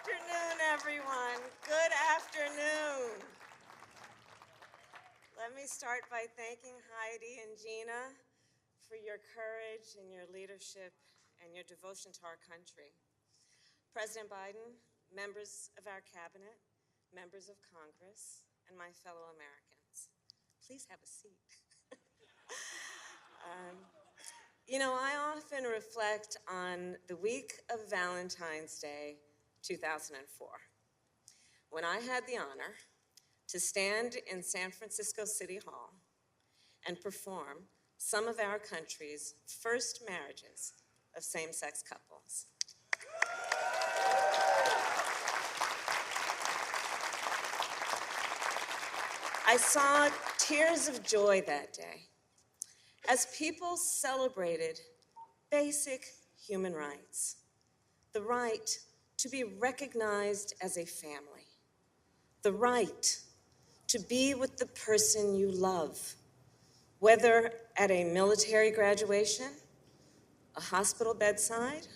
afternoon, everyone. Good afternoon. Let me start by thanking Heidi and Gina for your courage and your leadership and your devotion to our country. President Biden, members of our cabinet, members of Congress, and my fellow Americans, please have a seat. I often reflect on the week of Valentine's Day, 2004, when I had the honor to stand in San Francisco City Hall and perform some of our country's first marriages of same-sex couples. I saw tears of joy that day as people celebrated basic human rights, the right to be recognized as a family, the right to be with the person you love, whether at a military graduation, a hospital bedside,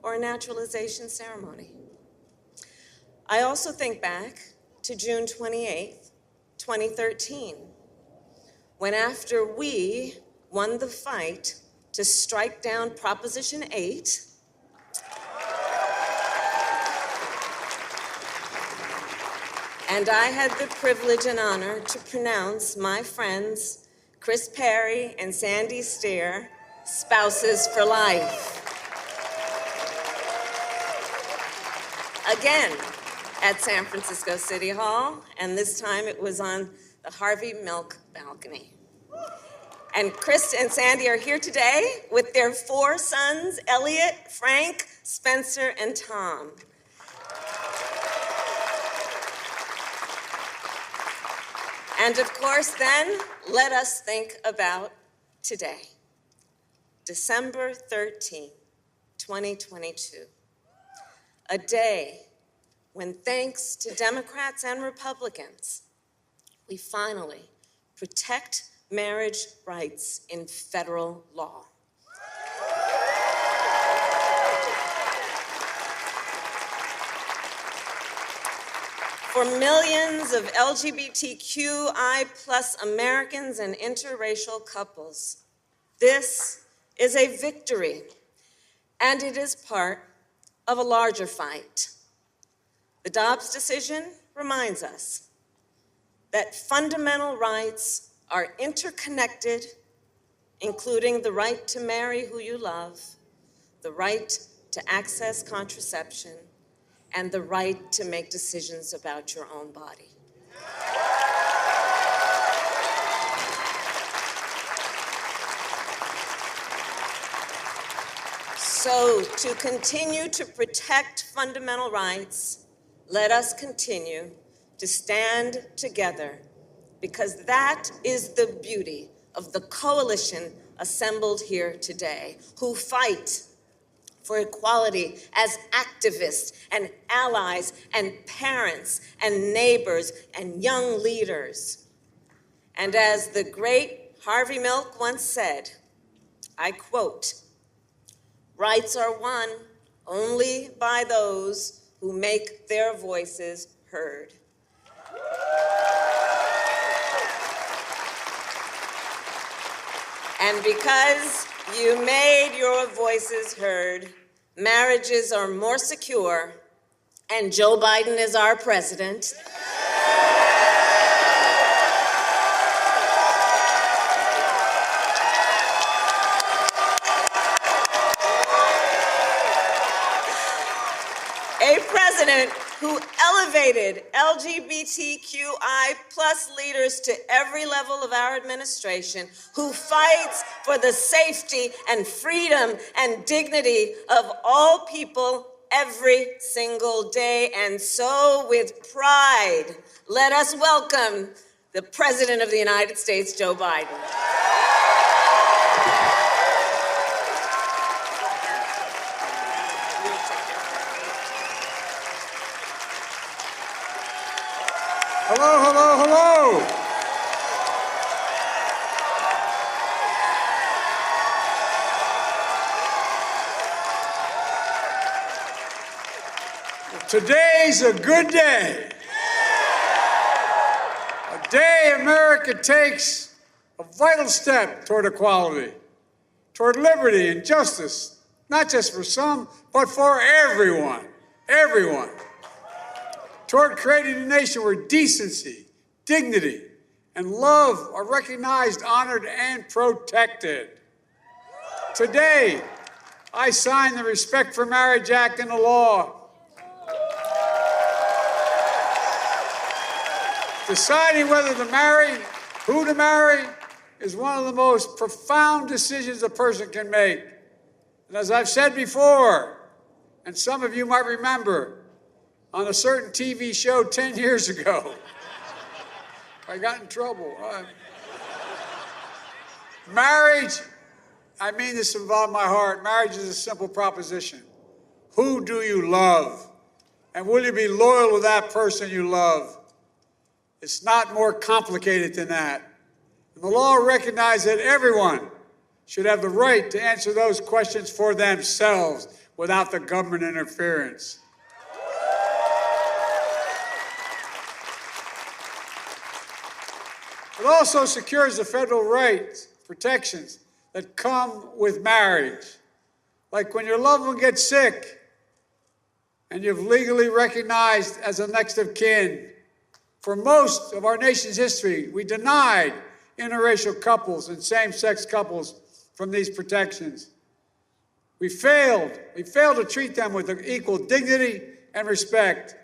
or a naturalization ceremony. I also think back to June 28th, 2013, when after we won the fight to strike down Proposition 8, and I had the privilege and honor to pronounce my friends, Chris Perry and Sandy Steer, spouses for life. Again, at San Francisco City Hall, and this time it was on the Harvey Milk balcony. And Chris and Sandy are here today with their 4 sons, Elliot, Frank, Spencer, and Tom. And of course, then, let us think about today, December 13, 2022, a day when, thanks to Democrats and Republicans, we finally protect marriage rights in federal law. For millions of LGBTQI+ Americans and interracial couples, this is a victory, and it is part of a larger fight. The Dobbs decision reminds us that fundamental rights are interconnected, including the right to marry who you love, the right to access contraception, and the right to make decisions about your own body. So, to continue to protect fundamental rights, let us continue to stand together, because that is the beauty of the coalition assembled here today, who fight for equality as activists and allies and parents and neighbors and young leaders. And as the great Harvey Milk once said, I quote, "Rights are won only by those who make their voices heard." And because you made your voices heard, marriages are more secure, and Joe Biden is our president. A president who elevated LGBTQI+ leaders to every level of our administration, who fights for the safety and freedom and dignity of all people every single day. And so, with pride, let us welcome the President of the United States, Joe Biden. Hello, hello, hello. Today's a good day. A day America takes a vital step toward equality, toward liberty and justice, not just for some, but for everyone. Everyone. Toward creating a nation where decency, dignity, and love are recognized, honored, and protected. Today, I sign the Respect for Marriage Act into law. Deciding whether to marry, who to marry, is one of the most profound decisions a person can make. And as I've said before, and some of you might remember, on a certain TV show 10 years ago, I got in trouble. Marriage, I mean this from the bottom of my heart, marriage is a simple proposition. Who do you love? And will you be loyal to that person you love? It's not more complicated than that. And the law recognizes that everyone should have the right to answer those questions for themselves without the government interference. It also secures the federal rights, protections that come with marriage. Like when your loved one gets sick and you've legally recognized as a next of kin. For most of our nation's history, we denied interracial couples and same-sex couples from these protections. We failed to treat them with equal dignity and respect.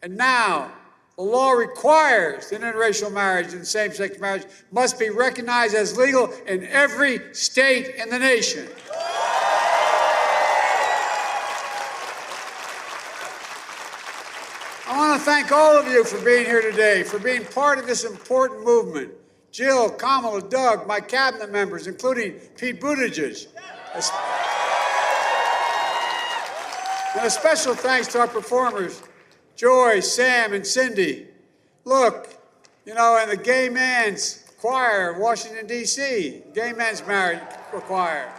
And now, the law requires that interracial marriage and same-sex marriage must be recognized as legal in every state in the nation. I want to thank all of you for being here today, for being part of this important movement. Jill, Kamala, Doug, my cabinet members, including Pete Buttigieg. And a special thanks to our performers, Joy, Sam, and Cindy. Look, you know, and the gay man's choir of Washington, D.C., gay men's marriage choir.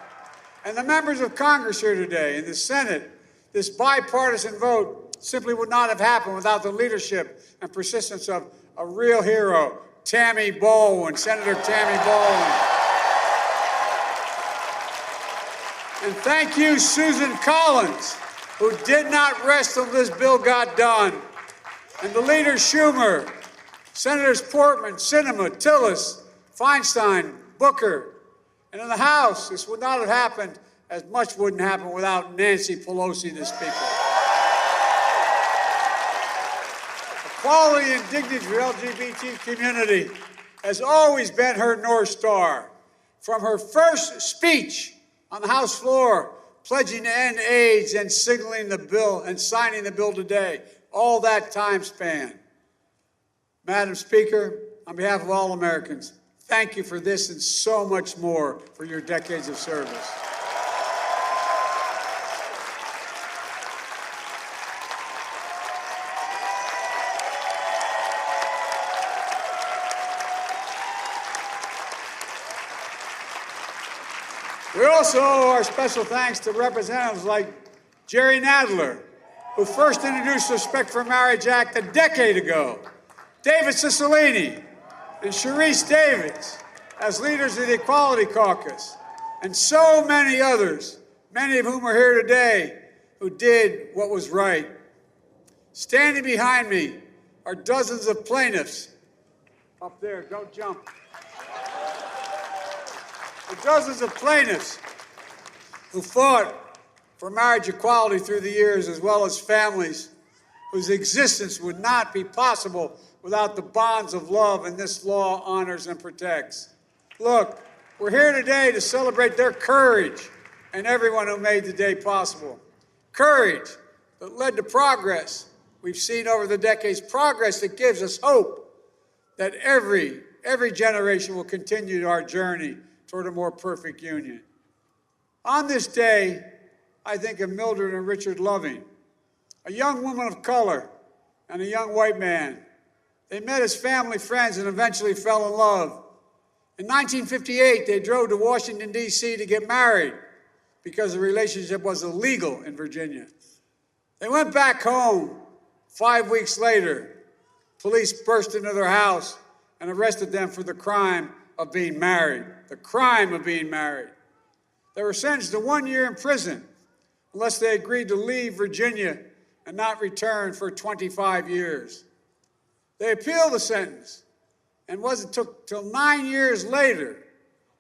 And the members of Congress here today, in the Senate, this bipartisan vote simply would not have happened without the leadership and persistence of a real hero, Tammy Baldwin, Senator Tammy Baldwin. And thank you, Susan Collins, who did not rest until this bill got done. And the leader, Schumer, Senators Portman, Sinema, Tillis, Feinstein, Booker. And in the House, this would not have happened, as much wouldn't happen without Nancy Pelosi, the Speaker. Equality and dignity for the LGBT community has always been her North Star. From her first speech on the House floor, pledging to end AIDS and signaling the bill and signing the bill today, all that time span. Madam Speaker, on behalf of all Americans, thank you for this and so much more for your decades of service. We also owe our special thanks to representatives like Jerry Nadler, who first introduced the Respect for Marriage Act a decade ago, David Cicilline, and Sharice Davids as leaders of the Equality Caucus, and so many others, many of whom are here today, who did what was right. Standing behind me are dozens of plaintiffs. Up there, don't jump. The dozens of plaintiffs who fought for marriage equality through the years, as well as families whose existence would not be possible without the bonds of love and this law honors and protects. Look, we're here today to celebrate their courage and everyone who made the day possible. Courage that led to progress we've seen over the decades, progress that gives us hope that every generation will continue our journey toward a more perfect union. On this day, I think of Mildred and Richard Loving, a young woman of color and a young white man. They met as family friends and eventually fell in love. In 1958, they drove to Washington, D.C. to get married because the relationship was illegal in Virginia. They went back home. 5 weeks later, police burst into their house and arrested them for the crime of being married. The crime of being married. They were sentenced to 1 year in prison unless they agreed to leave Virginia and not return for 25 years. They appealed the sentence, and it wasn't till 9 years later,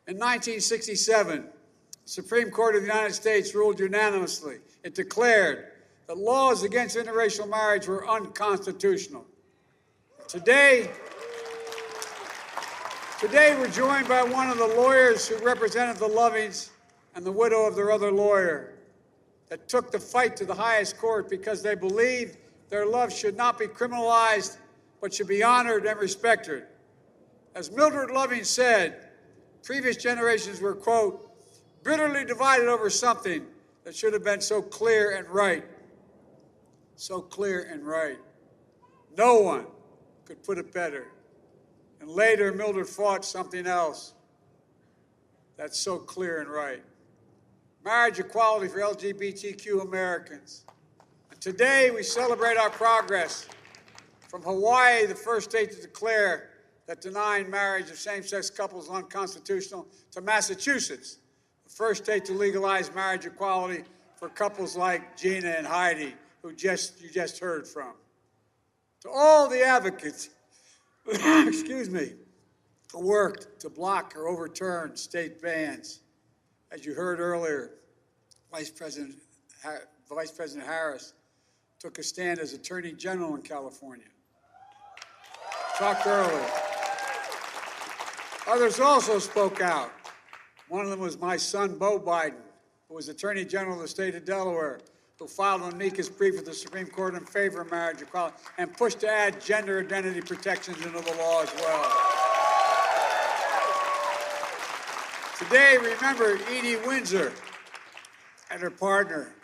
in 1967, the Supreme Court of the United States ruled unanimously. It declared that laws against interracial marriage were unconstitutional. Today, we're joined by one of the lawyers who represented the Lovings and the widow of their other lawyer that took the fight to the highest court because they believed their love should not be criminalized but should be honored and respected. As Mildred Loving said, previous generations were, quote, bitterly divided over something that should have been so clear and right. So clear and right. No one could put it better. And later, Mildred fought something else that's so clear and right. Marriage equality for LGBTQ Americans. And today, we celebrate our progress from Hawaii, the first state to declare that denying marriage of same-sex couples is unconstitutional, to Massachusetts, the first state to legalize marriage equality for couples like Gina and Heidi, who you just heard from. To all the advocates, excuse me, who worked to block or overturn state bans. As you heard earlier, Vice President Harris took a stand as Attorney General in California. Talked earlier. Others also spoke out. One of them was my son, Beau Biden, who was Attorney General of the state of Delaware, who filed an amicus brief with the Supreme Court in favor of marriage equality and pushed to add gender identity protections into the law as well. Today, remember Edie Windsor and her partner,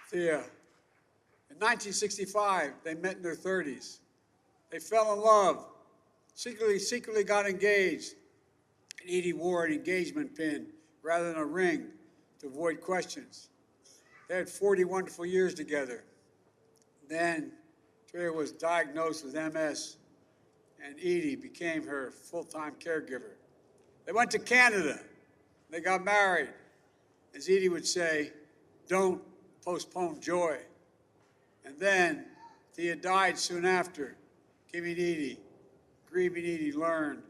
Thea. In 1965, they met in their 30s. They fell in love, secretly got engaged, and Edie wore an engagement pin rather than a ring to avoid questions. They had 40 wonderful years together. Then Thea was diagnosed with MS, and Edie became her full-time caregiver. They went to Canada. They got married. As Edie would say, don't postpone joy. And then Thea died soon after, grieving Edie learned,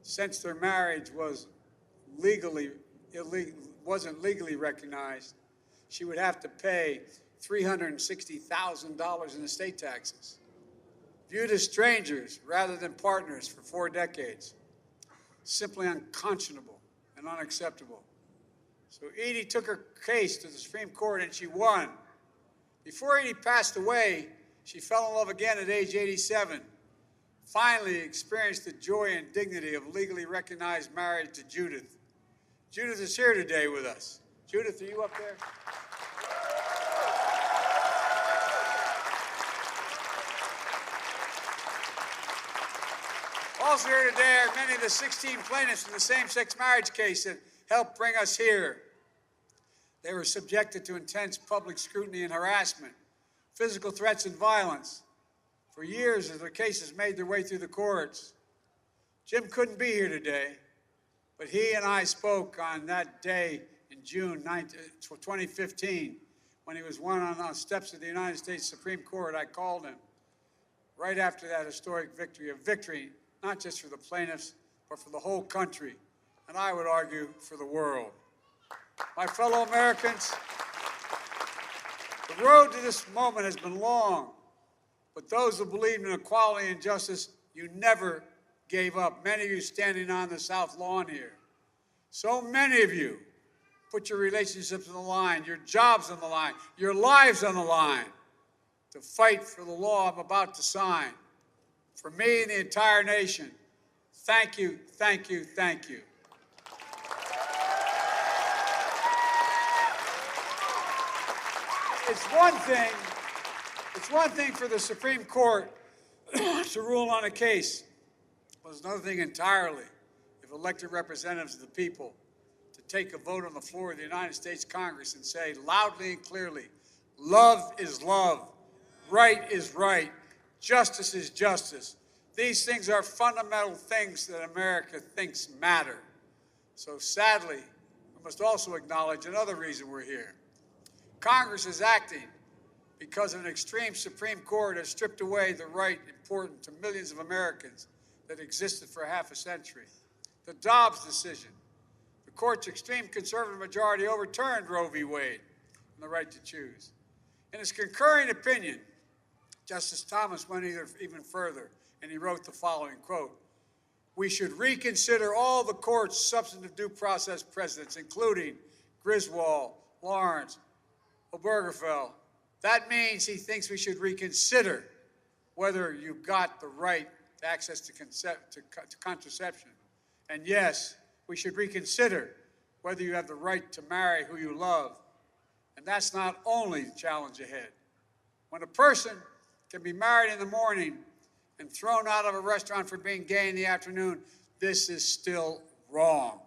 since their marriage wasn't legally recognized, she would have to pay $360,000 in estate taxes. Viewed as strangers rather than partners for 4 decades. Simply unconscionable and unacceptable. So Edie took her case to the Supreme Court and she won. Before Edie passed away, she fell in love again at age 87. Finally experienced the joy and dignity of legally recognized marriage to Judith. Judith is here today with us. Judith, are you up there? Also here today are many of the 16 plaintiffs in the same-sex marriage case that helped bring us here. They were subjected to intense public scrutiny and harassment, physical threats and violence for years as their cases made their way through the courts. Jim couldn't be here today, but he and I spoke on that day in June 2015 when he was on the steps of the United States Supreme Court. I called him right after that historic victory, a victory not just for the plaintiffs, but for the whole country, and I would argue for the world. My fellow Americans, the road to this moment has been long, but those who believe in equality and justice, you never gave up. Many of you standing on the South Lawn here. So many of you put your relationships on the line, your jobs on the line, your lives on the line to fight for the law I'm about to sign. For me and the entire nation, thank you, thank you, thank you. It's one thing for the Supreme Court to rule on a case, but it's another thing entirely if elected representatives of the people to take a vote on the floor of the United States Congress and say loudly and clearly, love is love, right is right, justice is justice. These things are fundamental things that America thinks matter. So sadly, we must also acknowledge another reason we're here. Congress is acting because an extreme Supreme Court has stripped away the right important to millions of Americans that existed for half a century. The Dobbs decision, the court's extreme conservative majority overturned Roe v. Wade and the right to choose. In his concurring opinion, Justice Thomas went even further, and he wrote the following, quote, "We should reconsider all the court's substantive due process precedents, including Griswold, Lawrence, Obergefell." That means he thinks we should reconsider whether you got the right to access to contraception. And yes, we should reconsider whether you have the right to marry who you love. And that's not only the challenge ahead. When a person can be married in the morning and thrown out of a restaurant for being gay in the afternoon, this is still wrong.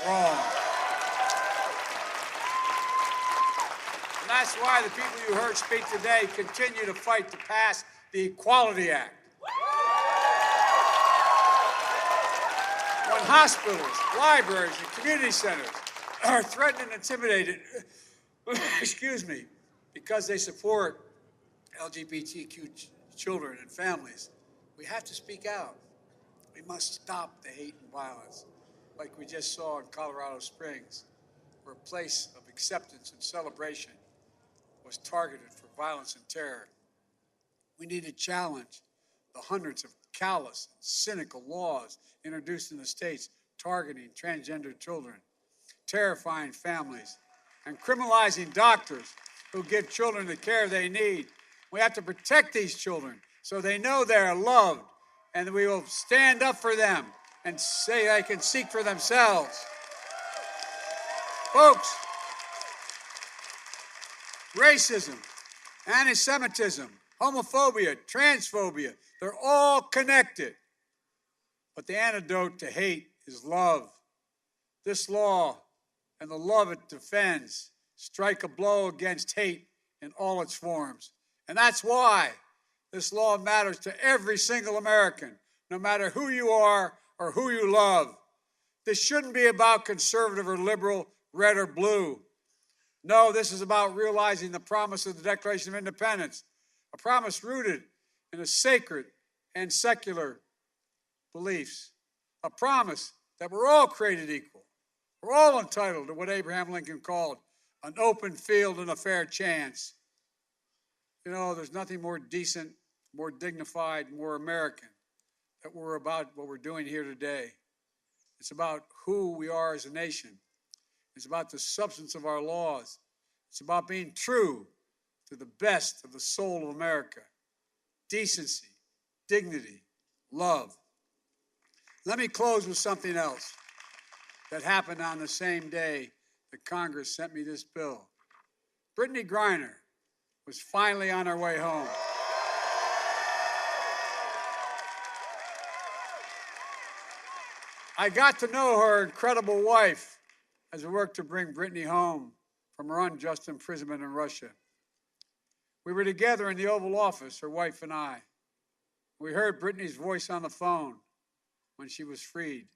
Wrong. And that's why the people you heard speak today continue to fight to pass the Equality Act. When hospitals, libraries, and community centers are threatened and intimidated, excuse me, because they support LGBTQ children and families, we have to speak out. We must stop the hate and violence, like we just saw in Colorado Springs, where a place of acceptance and celebration was targeted for violence and terror. We need to challenge the hundreds of callous and cynical laws introduced in the states targeting transgender children, terrifying families, and criminalizing doctors who give children the care they need. We have to protect these children so they know they are loved, and we will stand up for them and say they can seek for themselves. Folks, racism, anti-Semitism, homophobia, transphobia, they're all connected. But the antidote to hate is love. This law and the love it defends strike a blow against hate in all its forms. And that's why this law matters to every single American, no matter who you are or who you love. This shouldn't be about conservative or liberal, red or blue. No, this is about realizing the promise of the Declaration of Independence, a promise rooted in a sacred and secular beliefs, a promise that we're all created equal. We're all entitled to what Abraham Lincoln called an open field and a fair chance. You know, there's nothing more decent, more dignified, more American that we're about what we're doing here today. It's about who we are as a nation. It's about the substance of our laws. It's about being true to the best of the soul of America. Decency, dignity, love. Let me close with something else that happened on the same day that Congress sent me this bill. Brittany Griner was finally on her way home. I got to know her incredible wife as we worked to bring Brittany home from her unjust imprisonment in Russia. We were together in the Oval Office, her wife and I. We heard Brittany's voice on the phone when she was freed.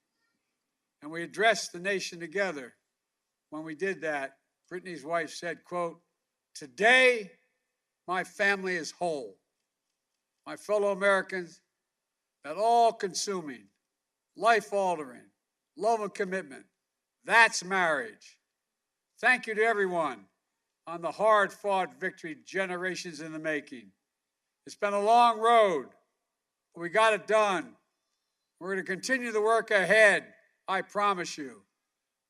And we addressed the nation together. When we did that, Brittany's wife said, quote, "Today, my family is whole. My fellow Americans, that all-consuming, life-altering, love and commitment, that's marriage. Thank you to everyone on the hard-fought victory generations in the making. It's been a long road, but we got it done. We're going to continue the work ahead, I promise you.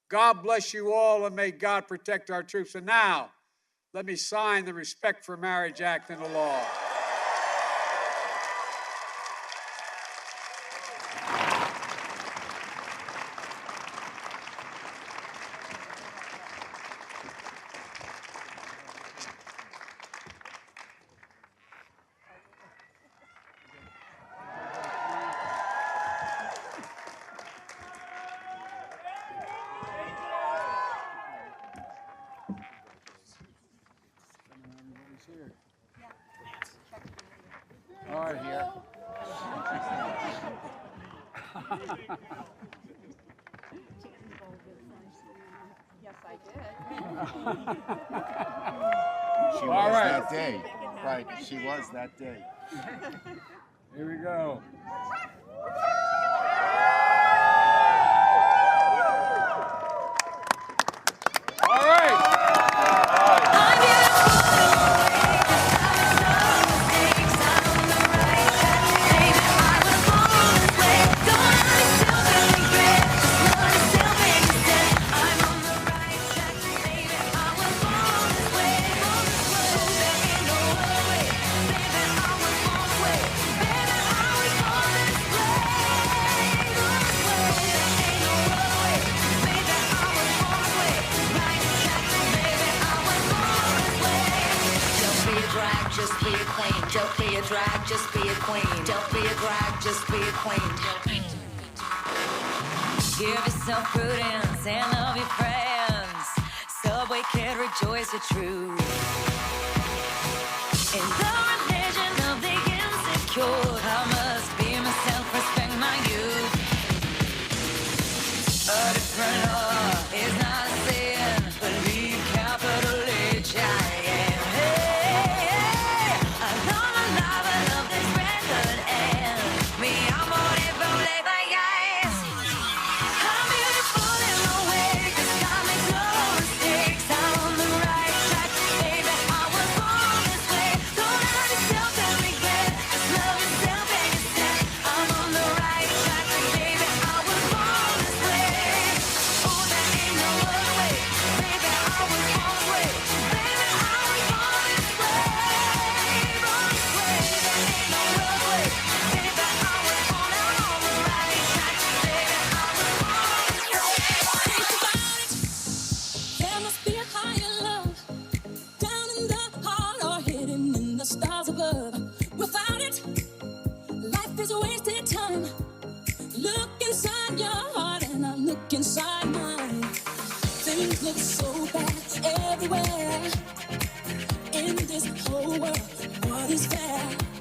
God bless you all, and may God protect our troops. And now, let me sign the Respect for Marriage Act into law. Yes, I did. She was that day. Right, she was that day. Here we go. All right. Just be a queen. Don't be a drag, just be a queen. Don't be a drag, just be a queen. Give yourself prudence and love your friends. Subway kid, rejoice the truth. In the religion of the insecure, I must be myself, respect my youth. A different law is not a sin. Believe capital H I am. Inside mine, things look so bad everywhere in this whole world. What is fair?